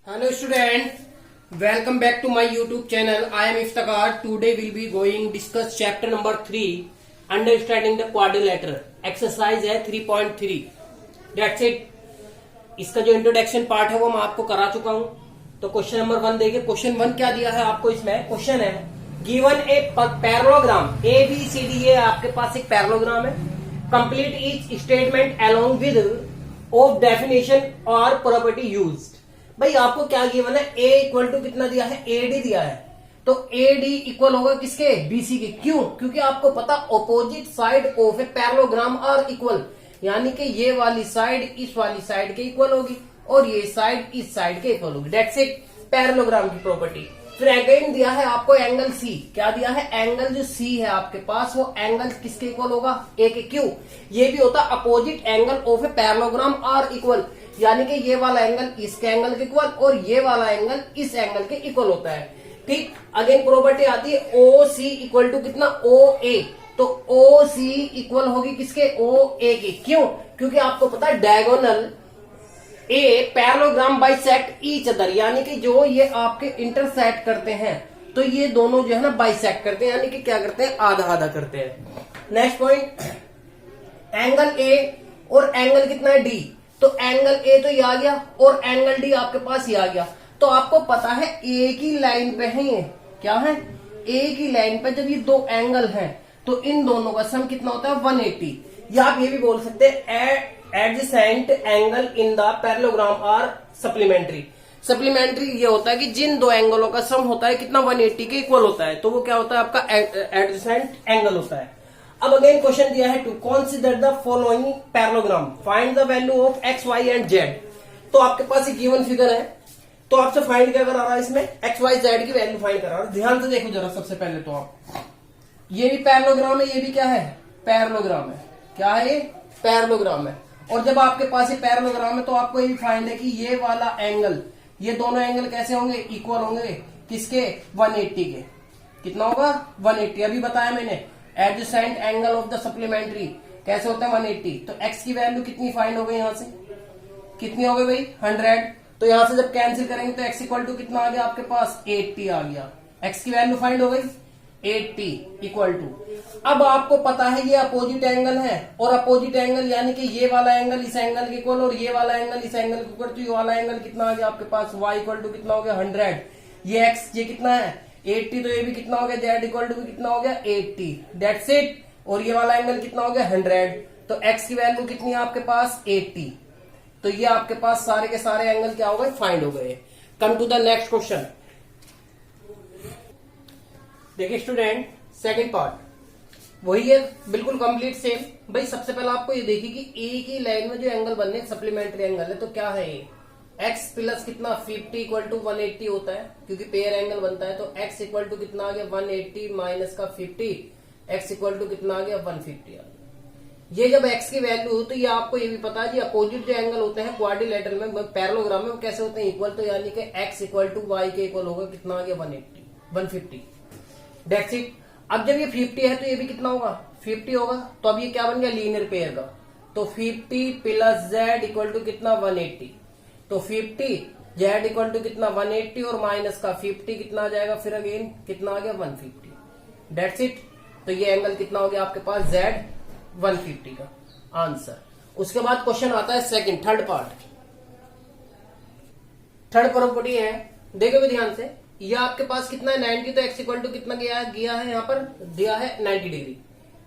Hello student, welcome back to my YouTube channel. I am Iftakhar. Today we'll be going discuss chapter number 3, understanding the quadrilateral. Exercise है 3.3. That's it. इसका जो introduction part है वो मैं आपको करा चुका हूँ. तो क्वेश्चन नंबर 1 देखिए. क्वेश्चन 1 क्या दिया है आपको इसमें? क्वेश्चन है गिवन ए पैरेललोग्राम ABCD, ये आपके पास एक पैरेललोग्राम है. Complete each statement along with of definition और प्रॉपर्टी यूज्ड. भाई आपको क्या गिवन है? A इक्वल टू कितना दिया है? AD दिया है. तो AD इक्वल होगा किसके? BC के. क्यों? क्योंकि आपको पता opposite side of a parallelogram are equal, यानी कि ये वाली साइड इस वाली साइड के इक्वल होगी और ये साइड इस साइड के इक्वल होगी. दैट्स इट, पैरेललोग्राम की प्रॉपर्टी. फिर अगेन दिया है आपको एंगल C. क्या दिया है? एंगल जो C है आपके पास वो एंगल किसके इक्वल होगा? A के. क्यों? ये भी होता opposite angle of a parallelogram are equal, यानी कि ये वाला एंगल इसके एंगल के इक्वल और ये वाला एंगल इस एंगल के इक्वल होता है. ठीक. अगेन प्रॉपर्टी आती है OC इक्वल टू कितना? OA. तो OC इक्वल होगी किसके? OA के. क्यों? क्योंकि आपको पता है diagonal a parallelogram bisect each other, यानी कि जो ये आपके इंटरसेक्ट करते हैं तो ये दोनों जो है ना बाइसेक्ट करते हैं, यानी कि क्या करते हैं? आधा आधा करते हैं. नेक्स्ट पॉइंट, एंगल ए और एंगल कितना है? D. तो एंगल ए तो ये आ गया और एंगल डी आपके पास ये आ गया. तो आपको पता है एक ही लाइन पे है ये. क्या है? एक ही लाइन पे जब ये दो एंगल हैं तो इन दोनों का सम कितना होता है? 180. या आप ये भी बोल सकते हैं adjacent angle in the parallelogram are supplementary. Supplementary ये होता है कि जिन दो एंगलों का सम होता है कितना? 180 के इक्वल होता है, तो वो क्या होता है? आपका एडजेसेंट एंगल होता है. अब अगेन क्वेश्चन दिया है to consider the following parallelogram, find the value of x, y and z. तो आपके पास एक गिवन फिगर है, तो आपसे फाइंड क्या करा रहा है इसमें? x, y, z की वैल्यू फाइंड करा रहा है. ध्यान से देखो जरा. सबसे पहले तो आप, ये भी पैरेललोग्राम है, ये भी क्या है? पैरेललोग्राम है. क्या है? ये पैरेललोग्राम है. और जब आपके पास ये पैरेललोग्राम है तो आपको ये भी फाइंड है कि ये वाला एंगल, ये दोनों एंगल कैसे होंगे? इक्वल होंगे. किसके? 180 के. कितना होगा? 180. अभी बताया मैंने adjacent angle of the supplementary कैसे होता है? 180. तो x की वैल्यू कितनी फाइंड हो गई? यहां से कितनी हो गई भाई? 100. तो यहां से जब कैंसिल करेंगे तो x इक्वल टू कितना आ गया आपके पास? 80 आ गया. x की वैल्यू फाइंड हो गई 80 इक्वल टू. अब आपको पता है ये अपोजिट एंगल है और अपोजिट एंगल यानी कि ये वाला एंगल इस एंगल के इक्वल और ये वाला एंगल इस एंगल के इक्वल. तो ये वाला एंगल कितना आ गया आपके पास? y इक्वल टू कितना हो गया? 100. ये x ये कितना है? 80. तो ये भी कितना हो गया? z इक्वल टू कितना हो गया? 80. That's it. और ये वाला एंगल कितना हो गया? 100. तो x की वैल्यू कितनी है आपके पास? 80. तो ये आपके पास सारे के सारे एंगल क्या हो गए? फाइंड हो गए. Come to the next question. देखिए स्टूडेंट, सेकंड पार्ट वही है, बिल्कुल कंप्लीट सेम. भाई सबसे पहले आपको ये देखिए कि एक ही लाइन में जो एंगल बनने सप्लीमेंट्री एंगल है, तो क्या है ये? x प्लस कितना? 50 इक्वल टू 180 होता है, क्योंकि पेयर एंगल बनता है. तो x इक्वल टू कितना आ गया? 180 माइनस का 50, x इक्वल टू कितना आ गया? 150 आ गया. ये जब x की वैल्यू हो तो ये आपको ये भी पता है जी अपोजिट जो एंगल होते हैं क्वाड्रिलेटरल में पैरेललोग्राम में वो कैसे होते हैं? इक्वल. तो यानी कि x इक्वल टू y के इक्वल होगा. कितना आ गया? 150. That's it. अब जब ये 50 है तो ये भी कितना होगा? 50 होगा. तो अब ये क्या बन गया? लीनियर पेयर का. तो 50 प्लस z इक्वल टू कितना? 180. तो 50 z इक्वल टू कितना? 180 और माइनस का 50 कितना आ जाएगा? फिर अगेन कितना आ गया? 150. That's it. तो ये एंगल कितना हो गया आपके पास? z 150 का आंसर. उसके बाद क्वेश्चन आता है second, third part. Third property है, देखोगे ध्यान से. ये आपके पास कितना है? 90. तो x इक्वल टू कितना गया है? यहाँ पर दिया है 90 degree.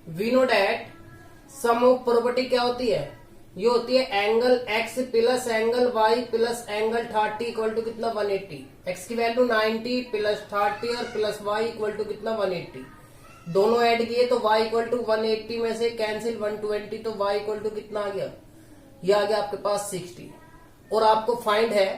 We know that sum of property क्या होती है? ये होती है angle x plus angle y plus angle 30 equal to कितना? 180. x की वैल्यू 90 प्लस 30 और प्लस y इक्वल टू कितना? 180. दोनों ऐड किए तो y इक्वल टू 180 में से कैंसिल 120. तो y इक्वल टू कितना आ गया? ये आ गया आपके पास 60. और आपको फाइंड है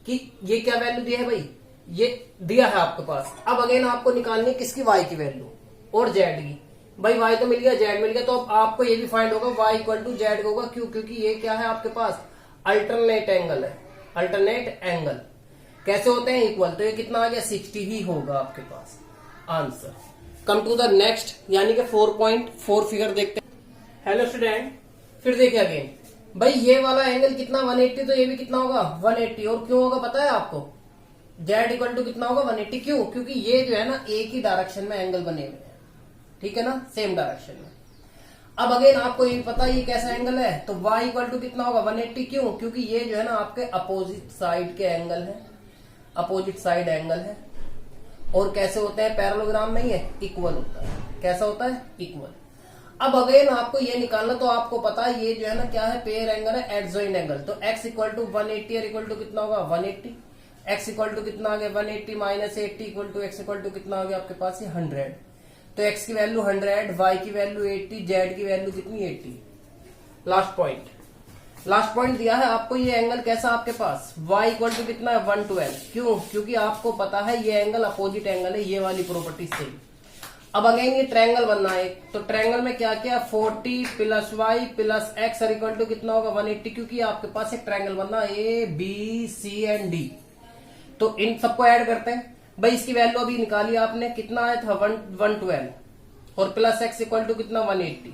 कि ये क्या वैल्यू दी है भाई? ये दिया है आपके पास. अब अगेन आपको निकालनी है किसकी? y की वैल्यू और z की. भाई y तो मिल गया, z मिल गया. तो अब आपको ये भी फाइंड होगा y इक्वल टू z होगा. क्यों? क्योंकि ये क्या है आपके पास? अल्टरनेट एंगल है. अल्टरनेट एंगल कैसे होते हैं? इक्वल. तो ये कितना आ गया? 60 ही होगा आपके पास answer. Come to the next, यानी कि 4.4 फिगर देखते हैं. हेलो स्टूडेंट, फिर देखिए अगेन भाई ये वाला एंगल कितना 180, तो ये भी कितना होगा 180। और क्यों होगा पता है आपको? जेड इक्वल टू कितना होगा 180। क्यों? क्योंकि ये जो है ना एक ही डायरेक्शन में एंगल बने हुए हैं, ठीक है ना, सेम डायरेक्शन में। अब अगेन आपको ये पता है ये कैसा एंगल है, तो y इक्वल टू कितना होगा 180। क्यों? क्योंकि ये जो है ना आपके अपोजिट साइड के एंगल है, अपोजिट साइड एंगल है। और कैसे होते हैं पैरेललोग्राम में? ये इक्वल होता है। कैसा होता है? इक्वल। अब अगेन आपको ये निकालना, तो आपको पता है ये जो है ना क्या है, पेयर एंगल है, एडजॉइंट एंगल। तो x इक्वल टू 180 और इक्वल टू कितना होगा 180। x इक्वल टू कितना आ गया 180 minus 80 equal to x equal to कितना आ गया आपके पास ये 100। तो x की वैल्यू 100, y की वैल्यू 80, z की वैल्यू कितनी 80। लास्ट पॉइंट दिया है आपको, ये एंगल कैसा आपके पास y इक्वल टू कितना है 112। क्यों? क्योंकि आपको पता है ये एंगल अपोजिट एंगल है, ये वाली प्रॉपर्टी से। अब अगेन ये ट्रायंगल बनना है, तो ट्रायंगल में क्या क्या 40 plus Y plus X equal to कितना होगा 180। क्योंकि आपके पास एक ट्रायंगल बनना A B C and D, तो इन सबको ऐड करते हैं। भाई इसकी वैल्यू अभी निकाली आपने, कितना आया था 112 और प्लस एक्स इक्वल टू कितना 180।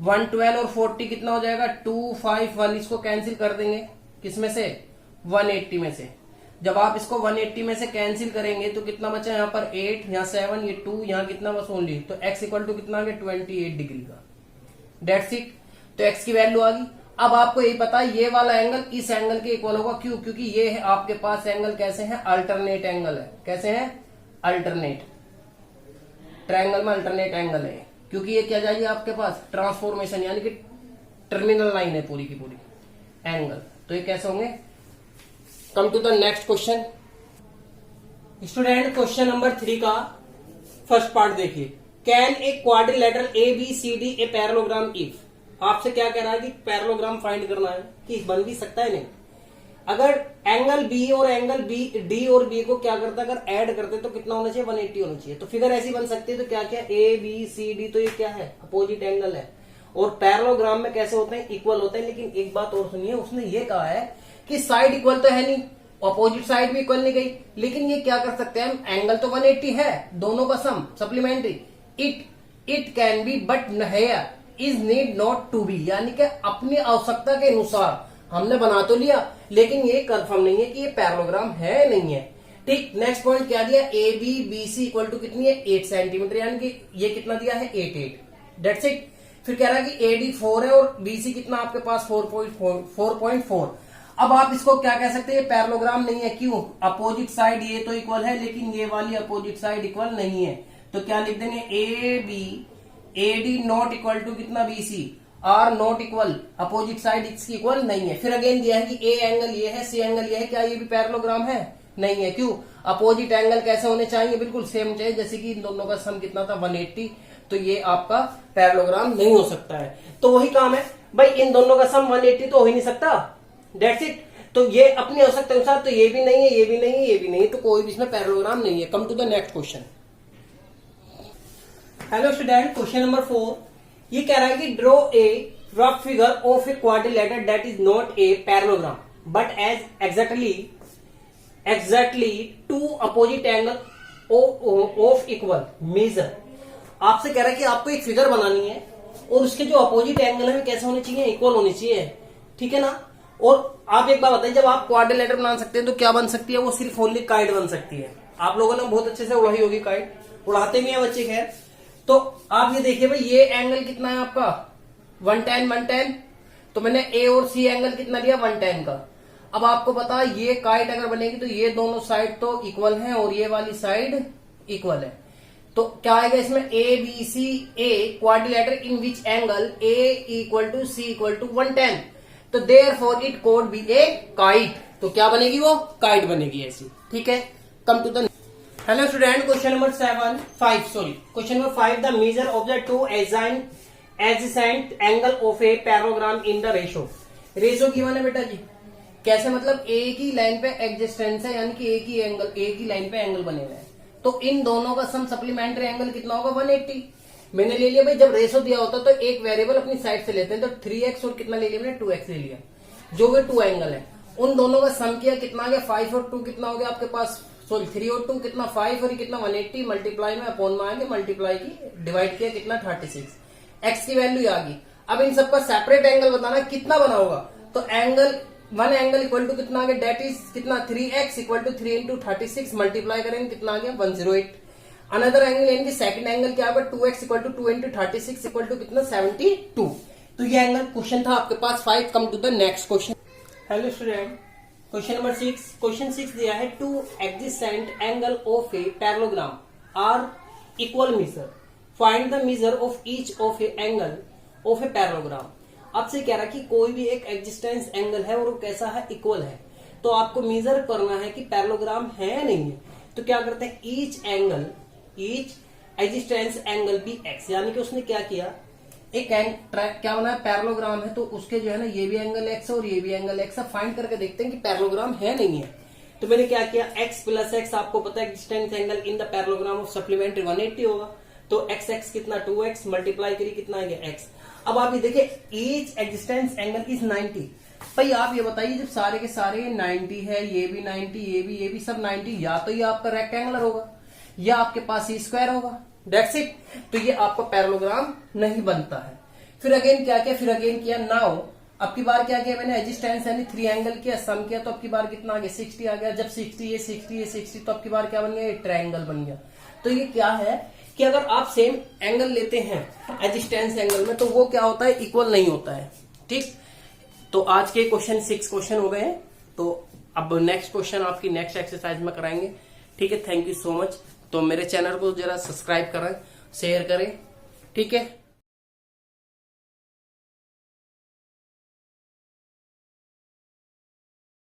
112 और 40 कितना हो जाएगा 251। इसको कैंसिल कर देंगे किसमें से 180 में से। जब आप इसको 180 में से कैंसिल करेंगे तो कितना बचा यहाँ पर 8, यहाँ 7, ये 2, यहाँ कितना बस ओनली, तो x इक्वल टू कितना आ गया 28 डिग्री का। That's it. तो x की वैल्यू आ गई। अब आपको यही पता है ये वाला एंगल इस एंगल के इक्वल होगा। क्यों? क्योंकि ये है आपके पास एंगल कैसे है, अल्टरनेट एंगल है। कैसे है? अल्टरनेट। ट्रायंगल में अल्टरनेट एंगल है, क्योंकि ये क्या जाएगी आपके पास ट्रांसफॉर्मेशन, यानी कि टर्मिनल लाइन है पूरी की पूरी एंगल। तो ये कैसे होंगे? Come to the next question. Student question number 3 का फर्स्ट पार्ट देखिए। Can a quadrilateral A B C D a parallelogram if. आपसे क्या कह रहा है कि पैरेललोग्राम फाइंड करना है, कि बन भी सकता है नहीं। अगर एंगल बी और एंगल बी डी और बी को क्या करता है, अगर ऐड करते तो कितना होना चाहिए 180 होना चाहिए। तो फिगर ऐसी बन सकती है। तो क्या क्या ए बी सी डी, तो ये क्या है अपोजिट एंगल है। और पैरेललोग्राम में कैसे होते हैं, इक्वल होते हैं। लेकिन एक बात और सुनिए, उसने ये कहा है कि साइड इक्वल तो है नहीं, अपोजिट साइड भी इक्वल नहीं गई। लेकिन ये क्या कर सकते हैं, एंगल तो 180 है, दोनों का sum supplementary. It can be but here is need not to be, यानी कि अपनी आवश्यकता के अनुसार हमने बना तो लिया, लेकिन ये कंफर्म नहीं है कि ये पैरेललोग्राम है नहीं है। ठीक। नेक्स्ट पॉइंट क्या दिया, A B B C equal to कितनी है 8 सेंटीमीटर, यानी कि ये कितना दिया है 8 डेट्स इट। फिर कह रहा है कि एडी 4 है और बीसी कितना आपके पास 4.4। अब आप इसको क्या कह सकते हैं, पैरेललोग्राम नहीं है। क्यों? अपोजिट साइड ये तो इक्वल है, लेकिन ये वाली अपोजिट साइड इक्वल नहीं है। तो क्या लिख देंगे, A B A D not equal to कितना B C, are not equal, opposite side इसकी इक्वल नहीं है। फिर अगेन दिया है कि ए एंगल ये है, सी एंगल ये है, क्या ये भी पैरेललोग्राम है? नहीं है। क्यों? अपोजिट एंगल कैसे होने चाहिए, बिल्कुल सेम चाहिए। जैसे कि इन दोनों का सम कितना था 180, तो ये आपका पैरेललोग्राम नहीं हो सकता है। तो वही काम है भाई, इन दोनों का सम 180 तो हो ही नहीं सकता। That's it. तो ये अपनी आवश्यकता अनुसार, तो ये भी नहीं है, ये भी नहीं है, ये भी नहीं है, तो कोई भी इसमें पैरेललोग्राम नहीं है। Come to the next question. Hello student, question number 4 ये कह रहा है कि draw a rough figure of a quadrilateral that is not a parallelogram but as exactly two opposite angle of equal measure. आपसे कह रहा है कि आपको एक फिगर बनानी है और उसके जो अपोजिट एंगल है कैसे होने चाहिए, इक्वल होने चाहिए। ठीक है ना। और आप एक बात बताइए, जब आप क्वाड्रिलेटरल बना सकते हैं तो क्या बन सकती है, वो सिर्फ ओनली काइट बन सकती है। आप लोगों ने बहुत अच्छे से उड़ाई होगी काइट, उड़ाते भी हैं बच्चे खैर। तो आप ये देखिए भाई, ये एंगल कितना है आपका 110। तो मैंने ए और सी एंगल कितना लिया 110 का। अब आपको पता है ये काइट अगर बनेगी तो ये दोनों साइड तो इक्वल हैं और ये वाली साइड इक्वल है। तो क्या आएगा इसमें, A B C a quadrilateral in which angle A equal to C equal to 110। तो therefore it could be a kite. तो क्या बनेगी, वो काइट बनेगी ऐसी। ठीक है। Come to the hello student, question number 5 the measure of the two adjacent angle of a parallelogram in the ratio given है बेटा जी। कैसे, मतलब एक ही लाइन पे एडजेसेंट है, यानी कि एक ही लाइन पे एंगल बने हुए हैं। तो इन दोनों का सम सप्लीमेंट्री एंगल कितना होगा 180। मैंने ले लिया भाई, जब रेशो दिया होता तो एक वेरिएबल अपनी साइड से लेते हैं। तो 3x और कितना ले लिया मैंने 2x ले लिया, जो वे 2 एंगल है। उन दोनों का सम किया, कितना आ गया 5 और 2 कितना हो गया आपके पास, सॉरी 3 और 2 कितना 5 और कितना 180, मल्टीप्लाई में अपॉन में आएंगे, मल्टीप्लाई की डिवाइड किया कितना 36। x की वैल्यू आ गई। अब इन सबका सेपरेट एंगल बताना कितना बना होगा। तो angle one angle equal to कितना आ गया, डेट इज कितना 3x equal to 3 into 36 multiply करेंगे कितना आ गया 108। अनदर एंगल यानी कि सेकंड एंगल क्या होगा 2x equal to 2 into 36 equal to कितना 72। तो ये एंगल क्वेश्चन था आपके पास 5। Come to the next question. Hello student, question number 6। Question 6 दिया है two adjacent angle of a parallelogram are equal measure, find the measure of each of a angle of a parallelogram. आपसे कह रहा है कि कोई भी एक एग्जिस्टेंस एंगल है और वो कैसा है, इक्वल है। तो आपको मेजर करना है कि पैरेललोग्राम है या नहीं है। तो क्या करते हैं, each existence angle be X, यानी कि उसने क्या किया, एक क्या होना है पैरेललोग्राम है तो उसके जो है ना ये भी एंगल एक्स है और ये भी एंगल एक्स है। फाइंड करके देखते हैं कि पैरेललोग्राम है नहीं है। तो मैंने क्या किया, x प्लस एक्स, आपको पता है existence angle in the parallelogram of supplementary 180 होगा। तो x कितना 2x मल्टीप्लाई करिए कितना आ गया x। अब आप ये देखिए ईच एग्जिस्टेंस एंगल इज 90। भाई आप ये बताइए जब सारे के सारे 90 है, ये भी 90, ये भी सब 90, या तो ये आपका रेक्टेंगुलर होगा या आपके पास ही स्क्वायर होगा, दैट्स इट। तो ये आपका पैरेललोग्राम नहीं बनता है। फिर अगेन क्या किया, नाउ अब की बार क्या किया मैंने, एग्जिस्टेंस यानी 3 एंगल किया, सम किया, तो अब की बार कितना आ गया 60 आ गया। जब 60 ये 60 तो अब की बार क्या बन गया, ट्रायंगल बन गया। तो ये क्या है कि अगर आप सेम एंगल लेते हैं एग्जिस्टेंस एंगल में तो वो क्या होता है, इक्वल नहीं होता है। ठीक, तो आज के क्वेश्चन 6 क्वेश्चन हो गए हैं। तो अब नेक्स्ट क्वेश्चन आपकी नेक्स्ट एक्सरसाइज में कराएंगे। ठीक है, थैंक यू सो मच। तो मेरे चैनल को जरा सब्सक्राइब करें, शेयर करें, ठीक है।